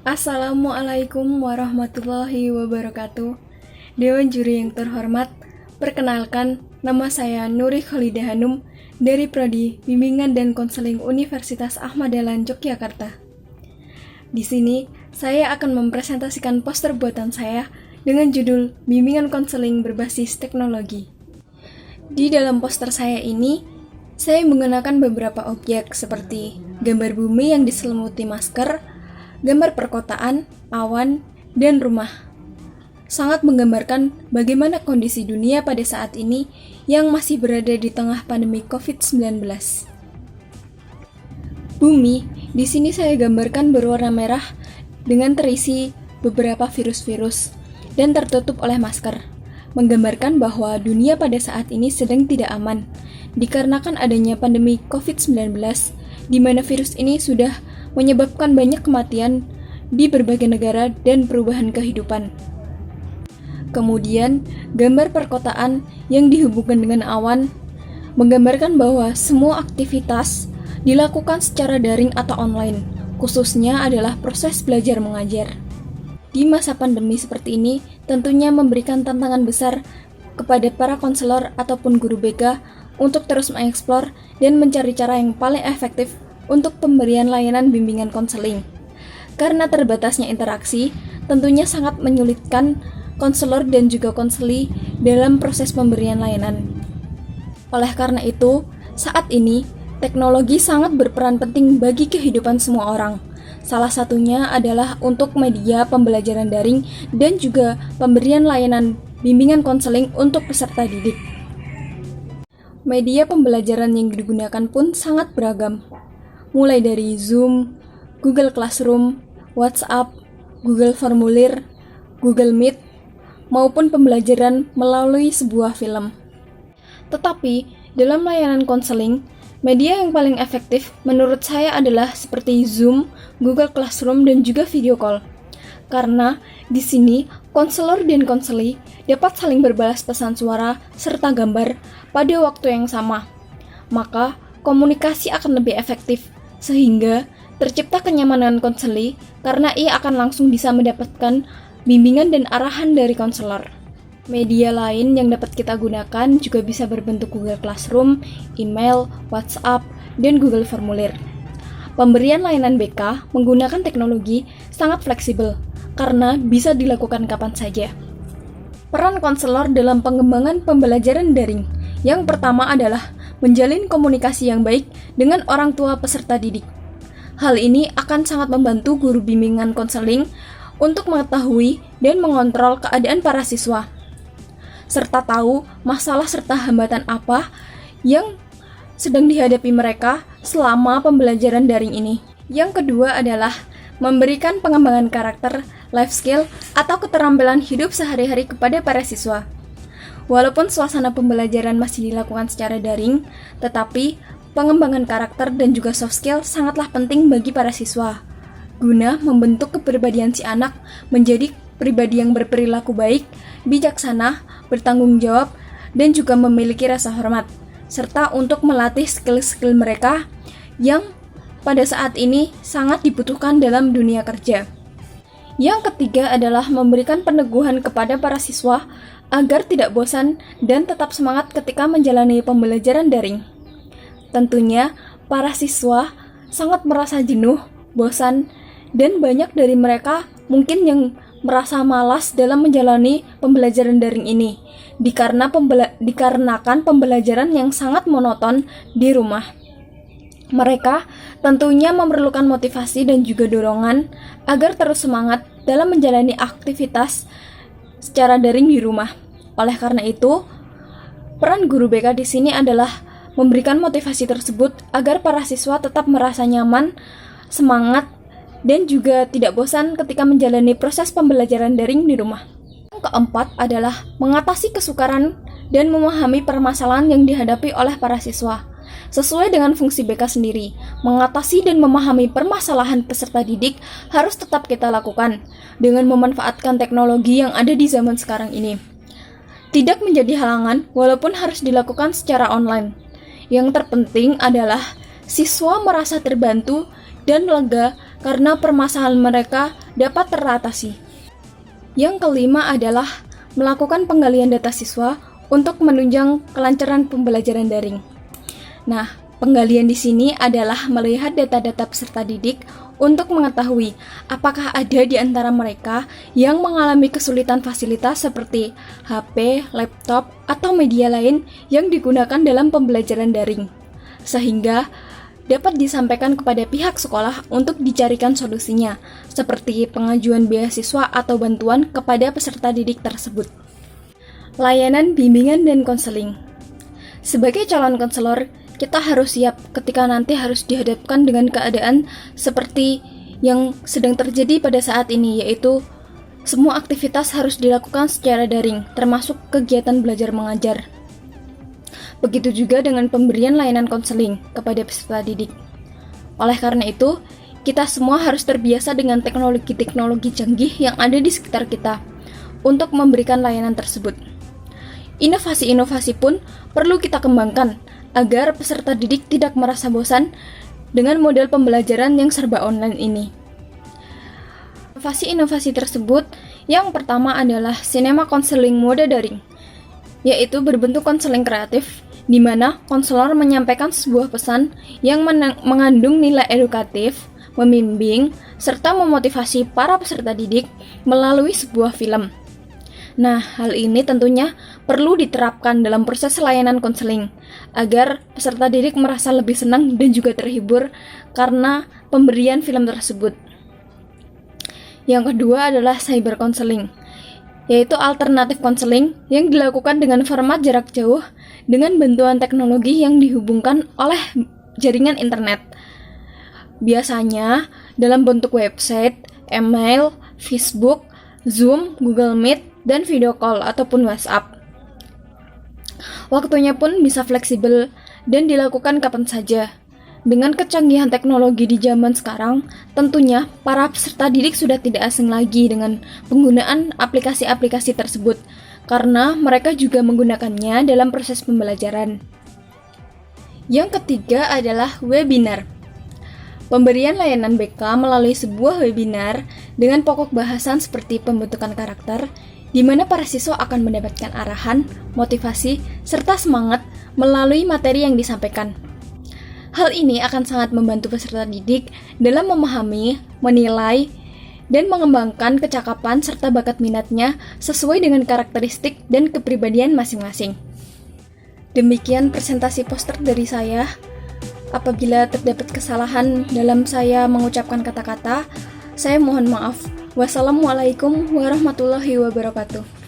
Assalamualaikum warahmatullahi wabarakatuh. Dewan juri yang terhormat, perkenalkan nama saya Nuri Khalidah Hanum dari Prodi Bimbingan dan Konseling Universitas Ahmad Dahlan Yogyakarta. Di sini, saya akan mempresentasikan poster buatan saya dengan judul Bimbingan Konseling Berbasis Teknologi. Di dalam poster saya ini, saya menggunakan beberapa objek seperti gambar bumi yang diselimuti masker, gambar perkotaan, awan, dan rumah. Sangat menggambarkan bagaimana kondisi dunia pada saat ini yang masih berada di tengah pandemi COVID-19. Bumi, di sini saya gambarkan berwarna merah dengan terisi beberapa virus-virus dan tertutup oleh masker, menggambarkan bahwa dunia pada saat ini sedang tidak aman, dikarenakan adanya pandemi COVID-19, di mana virus ini sudah menyebabkan banyak kematian di berbagai negara dan perubahan kehidupan. Kemudian, gambar perkotaan yang dihubungkan dengan awan menggambarkan bahwa semua aktivitas dilakukan secara daring atau online, khususnya adalah proses belajar mengajar. Di masa pandemi seperti ini, tentunya memberikan tantangan besar kepada para konselor ataupun guru BK untuk terus mengeksplor dan mencari cara yang paling efektif untuk pemberian layanan bimbingan konseling. Karena terbatasnya interaksi, tentunya sangat menyulitkan konselor dan juga konseli dalam proses pemberian layanan. Oleh karena itu, saat ini, teknologi sangat berperan penting bagi kehidupan semua orang. Salah satunya adalah untuk media pembelajaran daring dan juga pemberian layanan bimbingan konseling untuk peserta didik. Media pembelajaran yang digunakan pun sangat beragam, mulai dari Zoom, Google Classroom, WhatsApp, Google Formulir, Google Meet, maupun pembelajaran melalui sebuah film. Tetapi, dalam layanan konseling, media yang paling efektif menurut saya adalah seperti Zoom, Google Classroom, dan juga video call. Karena di sini, konselor dan konseli dapat saling berbalas pesan suara serta gambar pada waktu yang sama. Maka, komunikasi akan lebih efektif, sehingga tercipta kenyamanan konseli karena ia akan langsung bisa mendapatkan bimbingan dan arahan dari konselor. Media lain yang dapat kita gunakan juga bisa berbentuk Google Classroom, email, WhatsApp, dan Google Formulir. Pemberian layanan BK menggunakan teknologi sangat fleksibel karena bisa dilakukan kapan saja. Peran konselor dalam pengembangan pembelajaran daring yang pertama adalah menjalin komunikasi yang baik dengan orang tua peserta didik. Hal ini akan sangat membantu guru bimbingan konseling untuk mengetahui dan mengontrol keadaan para siswa, serta tahu masalah serta hambatan apa yang sedang dihadapi mereka selama pembelajaran daring ini. Yang kedua adalah memberikan pengembangan karakter, life skill, atau keterampilan hidup sehari-hari kepada para siswa. Walaupun suasana pembelajaran masih dilakukan secara daring, tetapi pengembangan karakter dan juga soft skill sangatlah penting bagi para siswa, guna membentuk kepribadian si anak menjadi pribadi yang berperilaku baik, bijaksana, bertanggung jawab, dan juga memiliki rasa hormat, serta untuk melatih skill-skill mereka yang pada saat ini sangat dibutuhkan dalam dunia kerja. Yang ketiga adalah memberikan peneguhan kepada para siswa agar tidak bosan dan tetap semangat ketika menjalani pembelajaran daring. Tentunya, para siswa sangat merasa jenuh, bosan, dan banyak dari mereka mungkin yang merasa malas dalam menjalani pembelajaran daring ini, dikarenakan pembelajaran yang sangat monoton di rumah. Mereka tentunya memerlukan motivasi dan juga dorongan agar terus semangat dalam menjalani aktivitas secara daring di rumah. Oleh karena itu, peran guru BK di sini adalah memberikan motivasi tersebut agar para siswa tetap merasa nyaman, semangat, dan juga tidak bosan ketika menjalani proses pembelajaran daring di rumah. Yang keempat adalah mengatasi kesukaran dan memahami permasalahan yang dihadapi oleh para siswa. Sesuai dengan fungsi BK sendiri, mengatasi dan memahami permasalahan peserta didik harus tetap kita lakukan dengan memanfaatkan teknologi yang ada di zaman sekarang ini. Tidak menjadi halangan walaupun harus dilakukan secara online. Yang terpenting adalah siswa merasa terbantu dan lega karena permasalahan mereka dapat teratasi. Yang kelima adalah melakukan penggalian data siswa untuk menunjang kelancaran pembelajaran daring. Nah, penggalian di sini adalah melihat data-data peserta didik untuk mengetahui apakah ada di antara mereka yang mengalami kesulitan fasilitas seperti HP, laptop, atau media lain yang digunakan dalam pembelajaran daring, sehingga dapat disampaikan kepada pihak sekolah untuk dicarikan solusinya, seperti pengajuan beasiswa atau bantuan kepada peserta didik tersebut. Layanan bimbingan dan konseling. Sebagai calon konselor, kita harus siap ketika nanti harus dihadapkan dengan keadaan seperti yang sedang terjadi pada saat ini, yaitu semua aktivitas harus dilakukan secara daring, termasuk kegiatan belajar mengajar. Begitu juga dengan pemberian layanan konseling kepada peserta didik. Oleh karena itu, kita semua harus terbiasa dengan teknologi-teknologi canggih yang ada di sekitar kita untuk memberikan layanan tersebut. Inovasi-inovasi pun perlu kita kembangkan agar peserta didik tidak merasa bosan dengan model pembelajaran yang serba online ini. Inovasi-inovasi tersebut yang pertama adalah Cinema Counseling mode daring, yaitu berbentuk konseling kreatif di mana konselor menyampaikan sebuah pesan yang mengandung nilai edukatif, membimbing, serta memotivasi para peserta didik melalui sebuah film. Nah, hal ini tentunya perlu diterapkan dalam proses layanan konseling agar peserta didik merasa lebih senang dan juga terhibur karena pemberian film tersebut. Yang kedua adalah cyber counseling, yaitu alternatif konseling yang dilakukan dengan format jarak jauh dengan bantuan teknologi yang dihubungkan oleh jaringan internet. Biasanya dalam bentuk website, email, Facebook, Zoom, Google Meet, dan video call ataupun WhatsApp. Waktunya pun bisa fleksibel dan dilakukan kapan saja. Dengan kecanggihan teknologi di zaman sekarang, tentunya para peserta didik sudah tidak asing lagi dengan penggunaan aplikasi-aplikasi tersebut, karena mereka juga menggunakannya dalam proses pembelajaran. Yang ketiga adalah webinar. Pemberian layanan BK melalui sebuah webinar dengan pokok bahasan seperti pembentukan karakter, di mana para siswa akan mendapatkan arahan, motivasi, serta semangat melalui materi yang disampaikan. Hal ini akan sangat membantu peserta didik dalam memahami, menilai, dan mengembangkan kecakapan serta bakat minatnya sesuai dengan karakteristik dan kepribadian masing-masing. Demikian presentasi poster dari saya. Apabila terdapat kesalahan dalam saya mengucapkan kata-kata, saya mohon maaf. Wassalamualaikum warahmatullahi wabarakatuh.